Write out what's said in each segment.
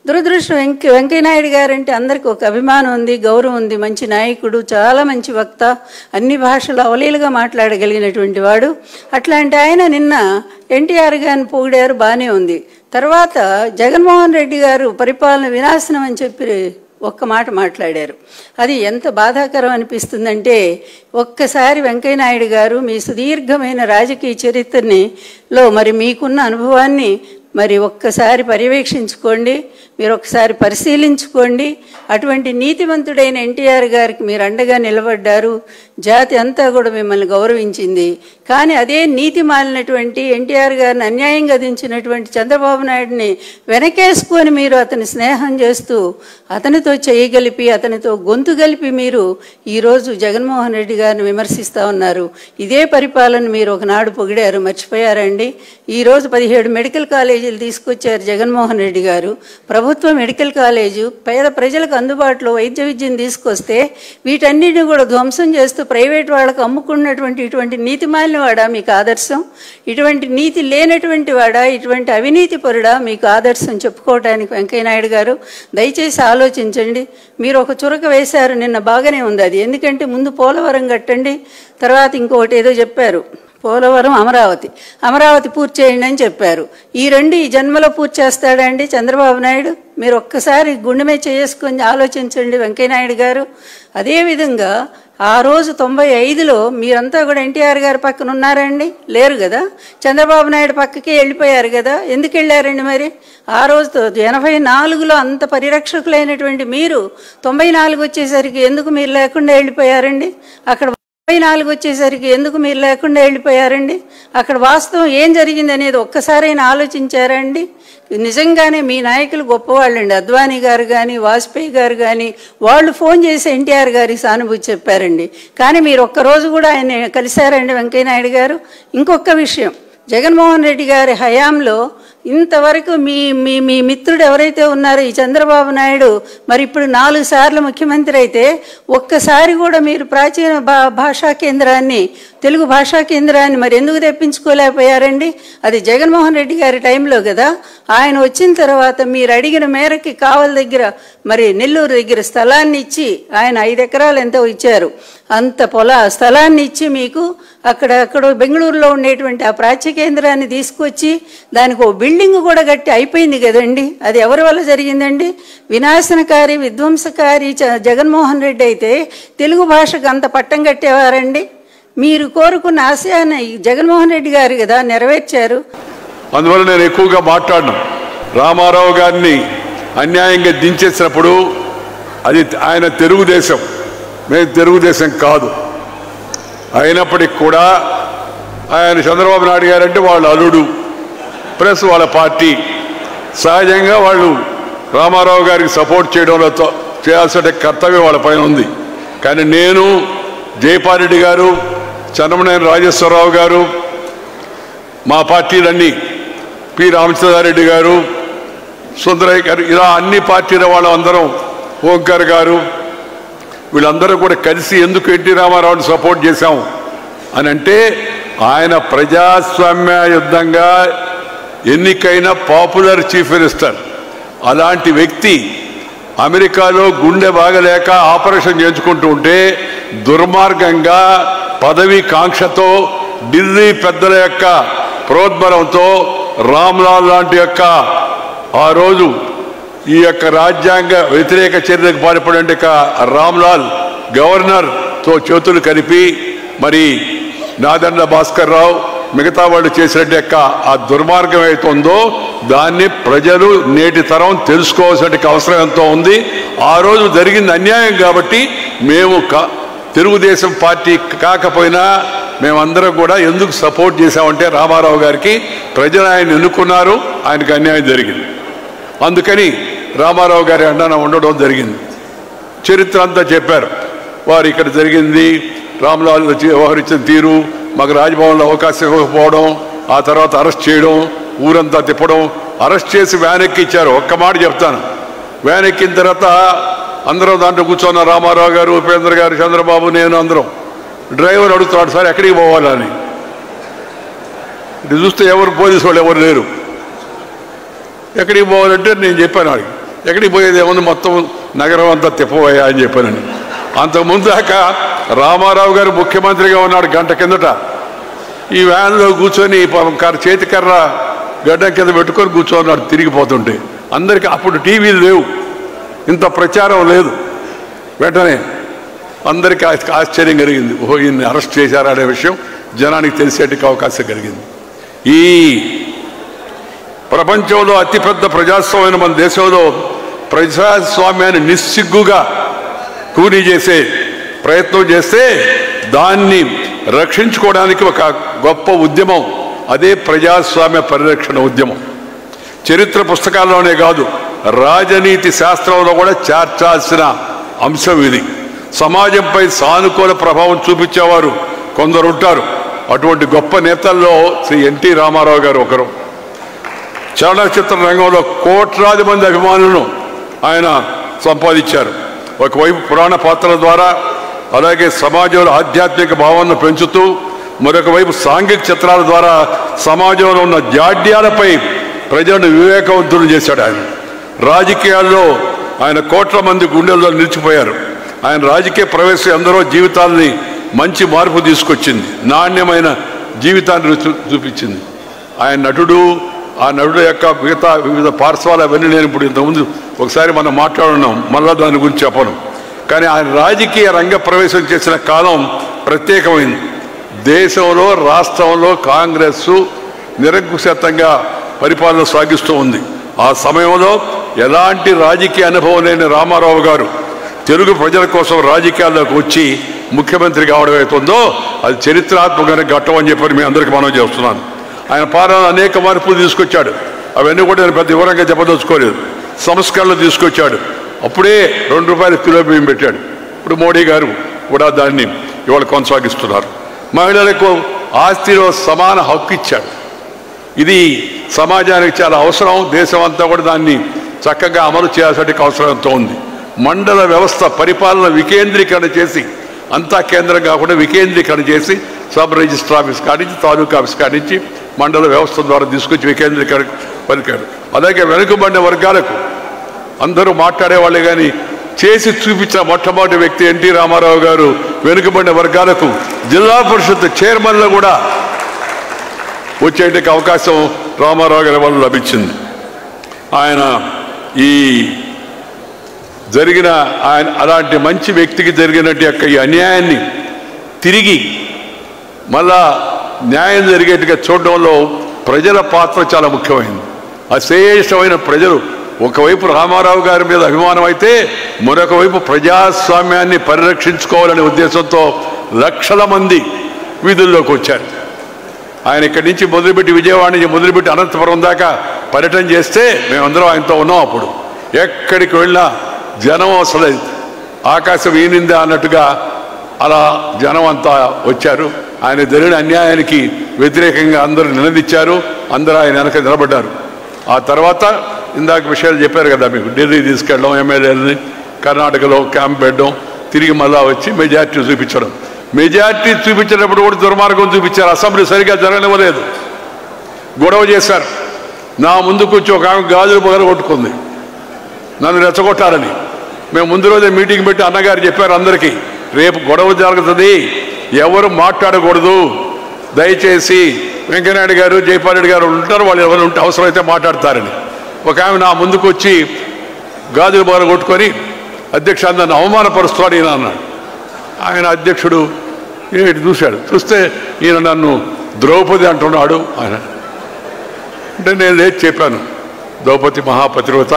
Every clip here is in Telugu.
దురదృష్టం వెంకయ్యనాయుడు గారంటే అందరికీ ఒక అభిమానం ఉంది, గౌరవం ఉంది. మంచి నాయకుడు, చాలా మంచి వక్త, అన్ని భాషలు అవలీలుగా మాట్లాడగలిగినటువంటి వాడు. అట్లాంటి ఆయన నిన్న ఎన్టీఆర్ గారిని పొగిడారు, బాగానే ఉంది. తర్వాత జగన్మోహన్ రెడ్డి గారు పరిపాలన వినాశనం అని చెప్పి ఒక్క మాట మాట్లాడారు. అది ఎంత బాధాకరం అనిపిస్తుందంటే, ఒక్కసారి వెంకయ్యనాయుడు గారు మీ సుదీర్ఘమైన రాజకీయ చరిత్రలో మరి మీకున్న అనుభవాన్ని మరి ఒక్కసారి పర్యవేక్షించుకోండి, మీరు ఒక్కసారి పరిశీలించుకోండి. అటువంటి నీతివంతుడైన ఎన్టీఆర్ గారికి మీరు అండగా నిలబడ్డారు, జాతి అంతా కూడా మిమ్మల్ని గౌరవించింది. కానీ అదే నీతి మాలినటువంటి ఎన్టీఆర్ గారిని అన్యాయంగా దించినటువంటి చంద్రబాబు నాయుడిని వెనకేసుకొని మీరు అతని స్నేహం చేస్తూ అతనితో చేయగలిపి అతనితో గొంతు కలిపి మీరు ఈరోజు జగన్మోహన్ రెడ్డి గారిని విమర్శిస్తూ ఉన్నారు. ఇదే పరిపాలన మీరు ఒకనాడు పొగిడారు, మర్చిపోయారండి. ఈరోజు 17 మెడికల్ కాలేజీలు తీసుకొచ్చారు జగన్మోహన్ రెడ్డి గారు. ప్రభుత్వ మెడికల్ కాలేజు పేద ప్రజలకు అందుబాటులో వైద్య విద్యను తీసుకొస్తే వీటన్నిటిని కూడా ధ్వంసం చేస్తూ ప్రైవేట్ వాళ్ళకు అమ్ముకున్నటువంటి ఇటువంటి నీతి మాలిన వాడా మీకు ఆదర్శం? ఇటువంటి నీతి లేనటువంటి వాడా, ఇటువంటి అవినీతి పరుడా మీకు ఆదర్శం చెప్పుకోవడానికి వెంకయ్యనాయుడు గారు? దయచేసి ఆలోచించండి. మీరు ఒక చురక వేశారు నిన్న, బాగానే ఉంది అది. ఎందుకంటే ముందు పోలవరం కట్టండి, తర్వాత ఇంకొకటి ఏదో చెప్పారు, పోలవరం అమరావతి పూర్తి చేయండి అని చెప్పారు. ఈ రెండు ఈ జన్మలో పూర్తి చేస్తాడండి చంద్రబాబు నాయుడు? మీరు ఒక్కసారి గుండె మీద చేసుకొని ఆలోచించండి వెంకయ్యనాయుడు గారు. అదేవిధంగా ఆ రోజు 95లో మీరంతా కూడా ఎన్టీఆర్ గారి పక్కన ఉన్నారండి? లేరు కదా. చంద్రబాబు నాయుడు పక్కకే వెళ్ళిపోయారు కదా. ఎందుకు వెళ్ళారండి మరి? ఆ రోజుతో 84లో అంత పరిరక్షకులైనటువంటి మీరు 94 వచ్చేసరికి ఎందుకు మీరు లేకుండా వెళ్ళిపోయారండి? అక్కడ 94 వచ్చేసరికి ఎందుకు మీరు లేకుండా వెళ్ళిపోయారండి? అక్కడ వాస్తవం ఏం జరిగింది అనేది ఒక్కసారైనా ఆలోచించారండి? నిజంగానే మీ నాయకులు గొప్పవాళ్ళండి. అద్వానీ గారు కానీ, వాజ్పేయి గారు కానీ, వాళ్ళు ఫోన్ చేసి ఎన్టీఆర్ గారికి సానుభూతి చెప్పారండి. కానీ మీరు ఒక్కరోజు కూడా ఆయన కలిశారండి వెంకయ్యనాయుడు గారు? ఇంకొక విషయం, జగన్మోహన్ రెడ్డి గారి హయాంలో ఇంతవరకు మీ మీ మీ మిత్రుడు ఎవరైతే ఉన్నారో ఈ చంద్రబాబు నాయుడు, మరి ఇప్పుడు 4 సార్లు ముఖ్యమంత్రి అయితే ఒక్కసారి కూడా మీరు ప్రాచీన భాషా కేంద్రాన్ని, తెలుగు భాషా కేంద్రాన్ని మరి ఎందుకు తెప్పించుకోలేకపోయారండి? అది జగన్మోహన్ రెడ్డి గారి టైంలో కదా. ఆయన వచ్చిన తర్వాత మీరు అడిగిన మేరకి కావల దగ్గర, మరి నెల్లూరు దగ్గర స్థలాన్ని ఇచ్చి, ఆయన 5 ఎకరాలు ఎంతో ఇచ్చారు, అంత స్థలాన్ని ఇచ్చి మీకు అక్కడ బెంగళూరులో ఉండేటువంటి ఆ ప్రాచ్య కేంద్రాన్ని తీసుకొచ్చి దానికి ఓ బిల్డింగ్ కూడా కట్టి అయిపోయింది కదండి. అది ఎవరి వల్ల జరిగిందండి? వినాశనకారి, విధ్వంసకారి జగన్మోహన్ రెడ్డి అయితే తెలుగు భాషకు అంత పట్టం కట్టేవారండి? మీరు కోరుకున్న ఆశయాన్ని జగన్మోహన్ రెడ్డి గారు కదా నెరవేర్చారు. అందువల్ల నేను ఎక్కువగా మాట్లాడను. రామారావు గారిని అన్యాయంగా దించేసినప్పుడు అది ఆయన తెలుగుదేశం, మేము తెలుగుదేశం కాదు. అయినప్పటికీ కూడా ఆయన చంద్రబాబు నాయుడు గారు అంటే వాళ్ళ అల్లుడు ప్లస్ వాళ్ళ పార్టీ, సహజంగా వాళ్ళు రామారావు గారికి సపోర్ట్ చేయడంలో చేయాల్సిన కర్తవ్యం వాళ్ళ పైన ఉంది. కానీ నేను, జయపాల్రెడ్డి గారు, చంద్రమనేని రాజేశ్వరరావు గారు, మా పార్టీలన్నీ, పి రామచంద్రారెడ్డి గారు, సుందరయ్య గారు, ఇలా అన్ని పార్టీల వాళ్ళందరం, ఓంకార్ గారు, వీళ్ళందరూ కూడా కలిసి ఎందుకు ఎన్టీ రామారావుని సపోర్ట్ చేశాము అని అంటే, ఆయన ప్రజాస్వామ్యయుద్ధంగా ఎన్నికైన పాపులర్ చీఫ్ మినిస్టర్. అలాంటి వ్యక్తి అమెరికాలో గుండె బాగలేక ఆపరేషన్ చేయించుకుంటూ ఉంటే దుర్మార్గంగా పదవి కాంక్షతో ఢిల్లీ పెద్దల యొక్క ప్రోద్బలంతో రామ్లాల్ లాంటి యొక్క ఆ రోజు ఈ యొక్క రాజ్యాంగ వ్యతిరేక చర్యలకు పాల్పడే రామ్లాల్ గవర్నర్తో చేతులు కలిపి మరి నాదెండ్ల భాస్కర్ రావు మిగతా వాళ్ళు చేసినట్టు యొక్క ఆ దుర్మార్గం అవుతుందో దాన్ని ప్రజలు నేటి తరం తెలుసుకోవాల్సిన అవసరం ఎంతో ఉంది. ఆ రోజు జరిగింది అన్యాయం కాబట్టి మేము తెలుగుదేశం పార్టీ కాకపోయినా మేమందరం కూడా ఎందుకు సపోర్ట్ చేశామంటే రామారావు గారికి ప్రజలు ఆయన ఎన్నుకున్నారు, ఆయనకు అన్యాయం జరిగింది. అందుకని రామారావు గారి అండన ఉండడం జరిగింది. చరిత్ర అంతా చెప్పారు వారు. ఇక్కడ జరిగింది రామ్లాల్ వ్యవహరించిన తీరు, మాకు రాజ్భవన్లో అవకాశం ఇవ్వకపోవడం, ఆ తర్వాత అరెస్ట్ చేయడం, ఊరంతా తిప్పడం, అరెస్ట్ చేసి వ్యాన్ ఎక్కిచ్చారు. ఒక్క మాట చెప్తాను, వ్యాన్ ఎక్కిన తర్వాత అందరం దాంట్లో కూర్చున్న రామారావు గారు, ఉపేంద్ర గారు, చంద్రబాబు, నేను అందరం. డ్రైవర్ అడుగుతున్నాడు, సార్ ఎక్కడికి పోవాలని. ఇది చూస్తే ఎవరు పోలీసు వాళ్ళు ఎవరు లేరు. ఎక్కడికి పోవాలంటే నేను చెప్పాను వాడికి, ఎక్కడికి పోయేది ఏమన్నా మొత్తం నగరం అంతా తిప్పబోయా అని చెప్పానని. అంతకుముందు దాకా రామారావు గారు ముఖ్యమంత్రిగా ఉన్నాడు గంట కిందట. ఈ వ్యాన్లో కూర్చొని చేతికర్ర గడ్డ కింద పెట్టుకొని కూర్చోన్నాడు తిరిగిపోతుంటే. అందరికీ అప్పుడు టీవీలు లేవు, ఇంత ప్రచారం లేదు. వెంటనే అందరికీ ఆశ్చర్యం కలిగింది. ఓహో, ఈయన్ని అరెస్ట్ చేశారనే విషయం జనానికి తెలిసేటికి అవకాశం కలిగింది. ఈ ప్రపంచంలో అతిపెద్ద ప్రజాస్వామ్యం మన దేశంలో ప్రజాస్వామ్యాన్ని నిస్సిగ్గుగా కూనీ చేసే ప్రయత్నం చేస్తే దాన్ని రక్షించుకోవడానికి ఒక గొప్ప ఉద్యమం, అదే ప్రజాస్వామ్య పరిరక్షణ ఉద్యమం. చరిత్ర పుస్తకాల్లోనే కాదు, రాజనీతి శాస్త్రంలో కూడా చేర్చాల్సిన అంశం ఇది. సమాజంపై సానుకూల ప్రభావం చూపించేవారు కొందరు ఉంటారు. అటువంటి గొప్ప నేతల్లో శ్రీ ఎన్టీ రామారావు గారు ఒకరు. చలనచిత్ర రంగంలో కోట్లాది మంది అభిమానులను ఆయన సంపాదించారు. ఒకవైపు పురాణ పాత్రల ద్వారా, అలాగే సమాజంలో ఆధ్యాత్మిక భావాలను పెంచుతూ, మరొక వైపు సాంఘిక చిత్రాల ద్వారా సమాజంలో ఉన్న జాడ్యాలపై ప్రజలను వివేకవంతులు చేశాడు. ఆయన రాజకీయాల్లో ఆయన కోట్ల మంది గుండెల్లో నిలిచిపోయారు. ఆయన రాజకీయ ప్రవేశం ఎందరో జీవితాలని మంచి మార్పు తీసుకొచ్చింది, నాణ్యమైన జీవితాన్ని చూపించింది. ఆయన నటుడు, ఆ నటుడు యొక్క మిగతా వివిధ పార్శ్వాలు అవన్నీ నేను ఇప్పుడు ఇంతకుముందు ఒకసారి మనం మాట్లాడున్నాం, మళ్ళా దాని గురించి చెప్పను. కానీ ఆయన రాజకీయ రంగ ప్రవేశం చేసిన కాలం ప్రత్యేకమైంది. దేశంలో రాష్ట్రంలో కాంగ్రెస్ నిరంకుశంగా పరిపాలన సాగిస్తూ ఉంది. ఆ సమయంలో ఎలాంటి రాజకీయ అనుభవం లేని రామారావు గారు తెలుగు ప్రజల కోసం రాజకీయాల్లోకి వచ్చి ముఖ్యమంత్రి కావడం అవుతుందో అది చరిత్రాత్మకమైన ఘట్టం అని చెప్పి మీ అందరికీ మనం చేస్తున్నాను. ఆయన పాలన అనేక మార్పులు తీసుకొచ్చాడు. అవన్నీ కూడా నేను పెద్ద వివరంగా చెప్పదలుచుకోలేదు. సంస్కరణలు తీసుకొచ్చాడు. అప్పుడే ₹2 కిలో బియ్యం పెట్టాడు. ఇప్పుడు మోడీ గారు కూడా దాన్ని ఇవాళ కొనసాగిస్తున్నారు. మహిళలకు ఆస్తిలో సమాన హక్కు ఇచ్చాడు. ఇది సమాజానికి చాలా అవసరం. దేశం అంతా కూడా దాన్ని చక్కగా అమలు చేయాల్సిన అవసరం ఎంతో ఉంది. మండల వ్యవస్థ పరిపాలన వికేంద్రీకరణ చేసి, అంతా కేంద్రం కాకుండా వికేంద్రీకరణ చేసి, సబ్ రిజిస్టర్ ఆఫీస్ కానించి తాలూకా ఆఫీస్ కానించి మండల వ్యవస్థ ద్వారా తీసుకొచ్చి వికేంద్రీకరణ పలికాడు. అలాగే వెనుకబడిన వర్గాలకు అందరూ మాట్లాడేవాళ్ళే కానీ చేసి చూపించిన మొట్టమొదటి వ్యక్తి ఎన్టీ రామారావు గారు. వెనుకబడిన వర్గాలకు జిల్లా పరిషత్ చైర్మన్లు కూడా వచ్చేటికి అవకాశం రామారావు గారి వల్ల లభించింది. ఆయన ఈ జరిగిన ఆయన అలాంటి మంచి వ్యక్తికి జరిగినట్టు యొక్క ఈ అన్యాయాన్ని తిరిగి మళ్ళా న్యాయం జరిగేట్టుగా చూడడంలో ప్రజల పాత్ర చాలా ముఖ్యమైనది. అశేషమైన ప్రజలు ఒకవైపు రామారావు గారి మీద అభిమానం అయితే, మరొక వైపు ప్రజాస్వామ్యాన్ని పరిరక్షించుకోవాలనే ఉద్దేశంతో లక్షల మంది వీధుల్లోకి వచ్చారు. ఆయన ఇక్కడి నుంచి మొదలుపెట్టి విజయవాడ నుంచి మొదలుపెట్టి అనంతపురం దాకా పర్యటన చేస్తే మేమందరం ఆయనతో ఉన్నాం. అప్పుడు ఎక్కడికి వెళ్ళినా జనం అసలు ఆకాశం ఈనిందా అన్నట్టుగా అలా జనం అంతా వచ్చారు. ఆయన జరిగిన అన్యాయానికి వ్యతిరేకంగా అందరూ నిలదీశారు. అందరూ ఆయన వెనక నిలబడ్డారు. ఆ తర్వాత ఇందాక విషయాలు చెప్పారు కదా మీకు, ఢిల్లీ తీసుకెళ్ళడం, ఎమ్మెల్యేలని కర్ణాటకలో క్యాంప్ పెట్టడం, తిరిగి మళ్ళా వచ్చి మెజార్టీ చూపించడం. మెజార్టీ చూపించేటప్పుడు కూడా దుర్మార్గం చూపించారు. అసెంబ్లీ సరిగ్గా జరగనివ్వలేదు, గొడవ చేశారు. నా ముందుకు వచ్చి ఒక ఆమె గాజులు పగలగొట్టుకుంది నన్ను రెచ్చగొట్టాలని. మేము ముందు రోజే మీటింగ్ పెట్టి అన్నగారు చెప్పారు అందరికీ, రేపు గొడవ జరుగుతుంది, ఎవరు మాట్లాడకూడదు, దయచేసి వెంకయ్యనాయుడు గారు జైపాల్ రెడ్డి గారు ఉంటారు, వాళ్ళు ఎవరు ఉంటే అవసరమైతే మాట్లాడతారని. ఒక ఆమె నా ముందుకు వచ్చి గాజులు బాగా కొట్టుకొని అధ్యక్ష నన్ను అవమానపరుస్తాడు ఈయన అన్నాడు. ఆయన అధ్యక్షుడు ఇటు చూశాడు. చూస్తే ఈయన నన్ను ద్రౌపది అంటున్నాడు ఆయన. అంటే నేను లేచి చెప్పాను, ద్రౌపది మహాపతివ్రత,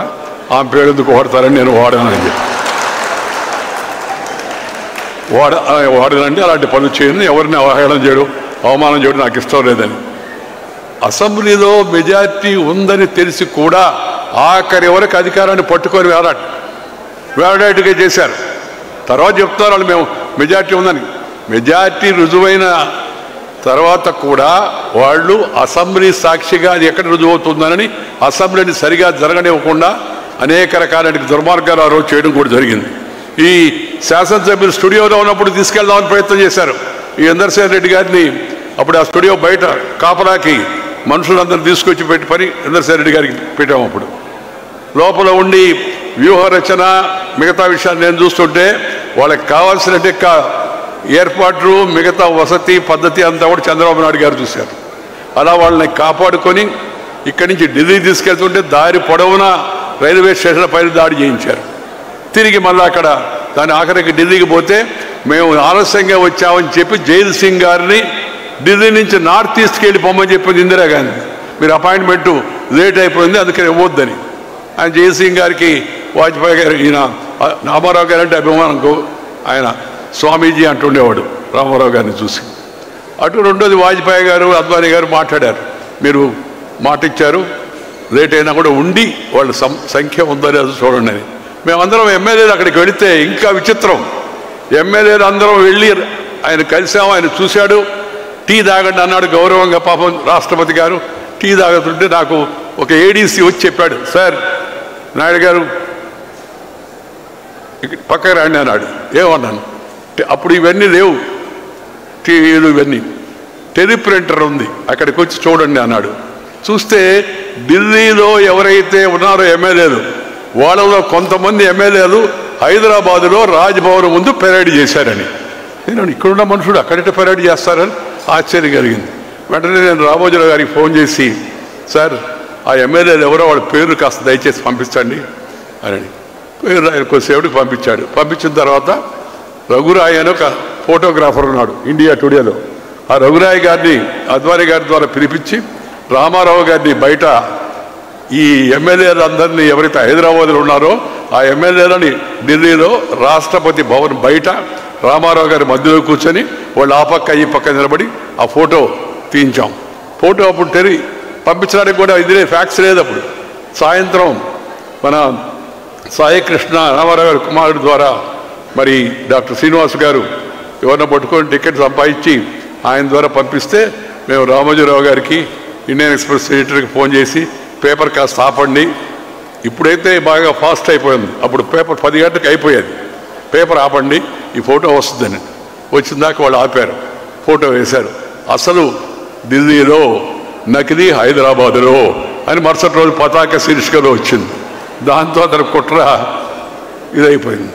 ఆమె పేరు ఎందుకు వాడతారని నేను వాడనని చెప్పి. వాడనండి, అలాంటి పనులు చేయను, ఎవరిని అవహేళన చేయడం అవమానం చేయడం నాకు ఇష్టం లేదని. అసెంబ్లీలో మెజార్టీ ఉందని తెలిసి కూడా ఆఖరి వరకు అధికారాన్ని పట్టుకొని వేలాడేట్టుగా చేశారు. తర్వాత చెప్తారు వాళ్ళు మేము మెజార్టీ ఉందని. మెజార్టీ రుజువైన తర్వాత కూడా వాళ్ళు అసెంబ్లీ సాక్షిగా అది ఎక్కడ రుజువు అవుతుందని అసెంబ్లీని సరిగా జరగనివ్వకుండా అనేక రకాల దుర్మార్గాలు ఆ రోజు చేయడం కూడా జరిగింది. ఈ శాసనసభ్యులు స్టూడియోలో ఉన్నప్పుడు తీసుకెళ్దామని ప్రయత్నం చేశారు. ఈ ఇందర్సేన్ రెడ్డి గారిని అప్పుడు ఆ స్టూడియో బయట కాపలాకి మనుషులందరూ తీసుకొచ్చి పెట్టి పని ఇందర్సేన్ రెడ్డి గారికి పెట్టాము. అప్పుడు లోపల ఉండి వ్యూహ రచన మిగతా విషయాన్ని నేను చూస్తుంటే వాళ్ళకి కావాల్సినట్టు ఏర్పాట్లు మిగతా వసతి పద్ధతి అంతా కూడా చంద్రబాబు నాయుడు గారు చూశారు. అలా వాళ్ళని కాపాడుకొని ఇక్కడి నుంచి ఢిల్లీ తీసుకెళ్తుంటే దారి పొడవునా రైల్వే స్టేషన్ పైన దాడి చేయించారు. తిరిగి మళ్ళీ అక్కడ దాని ఆఖరికి ఢిల్లీకి పోతే మేము ఆలస్యంగా వచ్చామని చెప్పి జైల్ సింగ్ గారిని ఢిల్లీ నుంచి నార్త్ ఈస్ట్కి వెళ్ళి పొమ్మని చెప్పింది ఇందిరాగాంధీ. మీరు అపాయింట్మెంటు లేట్ అయిపోయింది అందుకని ఇవ్వద్దని. ఆయన జైల్ సింగ్ గారికి వాజ్పేయి గారు ఈయన రామారావు గారు అంటే అభిమానం, ఆయన స్వామీజీ అంటుండేవాడు రామారావు గారిని చూసి. అటు రెండోది వాజ్పేయి గారు అద్వానీ గారు మాట్లాడారు, మీరు మాట ఇచ్చారు లేట్ అయినా కూడా ఉండి వాళ్ళ సంఖ్య ఉందని అది చూడండి అని. మేమందరం ఎమ్మెల్యేలు అక్కడికి వెళితే ఇంకా విచిత్రం, ఎమ్మెల్యేలు అందరం వెళ్ళి ఆయన కలిసాము, ఆయన చూశాడు. టీ తాగండి అన్నాడు గౌరవంగా. పాపం రాష్ట్రపతి గారు టీ తాగుతుంటే నాకు ఒక ఏడీసీ వచ్చి చెప్పాడు, సార్ నాయుడు గారు పక్కకు రండి అన్నాడు. ఏమన్నాను, అప్పుడు ఇవన్నీ లేవు టీవీలు ఇవన్నీ, టెలిప్రింటర్ ఉంది అక్కడికి వచ్చి చూడండి అన్నాడు. చూస్తే ఢిల్లీలో ఎవరైతే ఉన్నారో ఎమ్మెల్యేలు వాళ్ళలో కొంతమంది ఎమ్మెల్యేలు హైదరాబాదులో రాజ్భవన్ ముందు పెరేడ్ చేశారని. నేను ఇక్కడున్న మనుషుడు అక్కడిట పెరేడ్ చేస్తారని ఆశ్చర్యం కలిగింది. వెంటనే నేను రామోజీరావు గారికి ఫోన్ చేసి, సార్ ఆ ఎమ్మెల్యేలు ఎవరో వాళ్ళ పేరు కాస్త దయచేసి పంపించండి అని పేరు ఆయన కొద్దిసేపటికి పంపించాడు. పంపించిన తర్వాత రఘురాయ్ అని ఒక ఫోటోగ్రాఫర్ ఉన్నాడు ఇండియా టుడేలో. ఆ రఘురాయ్ గారిని అద్వానీ గారి ద్వారా పిలిపించి రామారావు గారిని బయట ఈ ఎమ్మెల్యేలందరినీ ఎవరైతే హైదరాబాద్లో ఉన్నారో ఆ ఎమ్మెల్యేలని ఢిల్లీలో రాష్ట్రపతి భవన్ బయట రామారావు గారి మధ్యలో కూర్చొని వాళ్ళు ఆ పక్క ఈ పక్క నిలబడి ఆ ఫోటో తీయించాం. ఫోటో అప్పుడు పంపించడానికి కూడా ఇదే ఫ్యాక్స్ లేదు. అప్పుడు సాయంత్రం మన సాయికృష్ణ రామారావు గారి కుమారుడు ద్వారా మరి డాక్టర్ శ్రీనివాస్ గారు ఎవరిని పట్టుకొని టికెట్ సంపాదించి ఆయన ద్వారా పంపిస్తే మేము రామోజీరావు గారికి ఇండియన్ ఎక్స్ప్రెస్ ఎడిటర్కి ఫోన్ చేసి పేపర్ కాస్త ఆపండి, ఇప్పుడైతే బాగా ఫాస్ట్ అయిపోయింది, అప్పుడు పేపర్ 10 గంటలకు అయిపోయేది, పేపర్ ఆపండి ఈ ఫోటో వస్తుందని. వచ్చిందాక వాళ్ళు ఆపారు, ఫోటో వేశారు. అసలు ఢిల్లీలో నకిలీ హైదరాబాదులో అని మరుసటి రోజు పతాక శీర్షికలో వచ్చింది. దాంతో అతను కుట్ర ఇదైపోయింది.